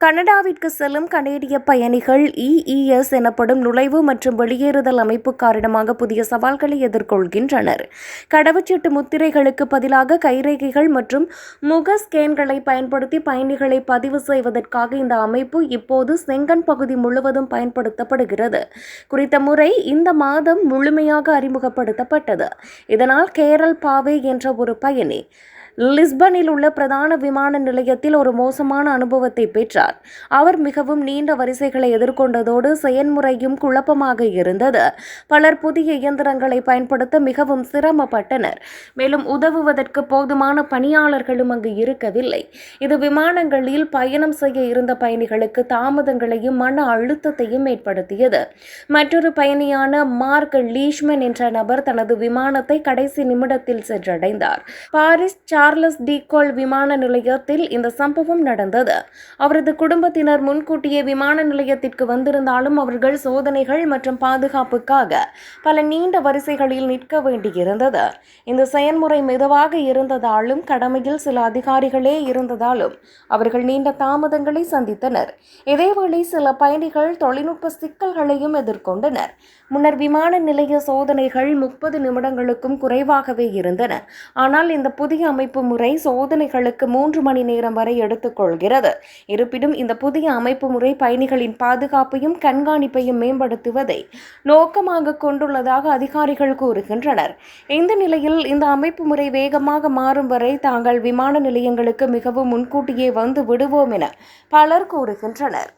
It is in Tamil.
கனடாவிற்கு செல்லும் கனேடிய பயணிகள் EES எனப்படும் நுழைவு மற்றும் வெளியேறுதல் அமைப்பு காரணமாக புதிய சவால்களை எதிர்கொள்கின்றனர். கடவுச்சீட்டு முத்திரைகளுக்கு பதிலாக கைரேகைகள் மற்றும் முக ஸ்கேன்களை பயன்படுத்தி பயணிகளை பதிவு செய்வதற்காக இந்த அமைப்பு இப்போது செங்கன் பகுதி முழுவதும் பயன்படுத்தப்படுகிறது. குறித்த முறை இந்த மாதம் முழுமையாக அறிமுகப்படுத்தப்பட்டது. இதனால் கேரல் பாவே என்ற ஒரு பயணி லிஸ்பனில் உள்ள பிரதான விமான நிலையத்தில் ஒரு மோசமான அனுபவத்தை பெற்றார். அவர் மிகவும் நீண்ட வரிசைகளை எதிர்கொண்டதோடு செயல்முறையும் குழப்பமாக இருந்தது. பலர் புதிய இயந்திரங்களை பயன்படுத்த மிகவும் சிரமப்பட்டனர். மேலும் உதவுவதற்கு போதுமான பணியாளர்களும் அங்கு இருக்கவில்லை. இது விமானங்களில் பயணம் செய்ய இருந்த பயணிகளுக்கு தாமதங்களையும் மன அழுத்தத்தையும் ஏற்படுத்தியது. மற்றொரு பயணியான மார்க் லீஷ்மன் என்ற நபர் தனது விமானத்தை கடைசி நிமிடத்தில் சென்றடைந்தார். பாரிஸ் சார்லஸ் டி கோல் விமான நிலையத்தில் இந்த சம்பவம் நடந்தது. அவரது குடும்பத்தினர் முன்கூட்டியே விமான நிலையத்திற்கு வந்திருந்தாலும் அவர்கள் சோதனைகள் மற்றும் பாதுகாப்புக்காக பல நீண்ட வரிசைகளில் நிற்க வேண்டியிருந்தது. இந்த செயல்முறை மெதுவாக இருந்ததாலும் கடமையில் சில அதிகாரிகளே இருந்ததாலும் அவர்கள் நீண்ட தாமதங்களை சந்தித்தனர். இதேவேளை சில பயணிகள் தொழில்நுட்ப சிக்கல்களையும் எதிர்கொண்டனர். முன்னர் விமான நிலைய சோதனைகள் 30 நிமிடங்களுக்கும் குறைவாகவே இருந்தன. ஆனால் இந்த புதிய அமைப்பு முறை சோதனைகளுக்கு 3 மணி நேரம் வரை எடுத்துக்கொள்கிறது. இருப்பினும் இந்த புதிய அமைப்பு முறை பயணிகளின் பாதுகாப்பையும் கண்காணிப்பையும் மேம்படுத்துவதை நோக்கமாக கொண்டுள்ளதாக அதிகாரிகள் கூறுகின்றனர். இந்த நிலையில் இந்த அமைப்பு முறை வேகமாக மாறும் வரை தாங்கள் விமான நிலையங்களுக்கு மிகவும் முன்கூட்டியே வந்து விடுவோம் என பலர் கூறுகின்றனர்.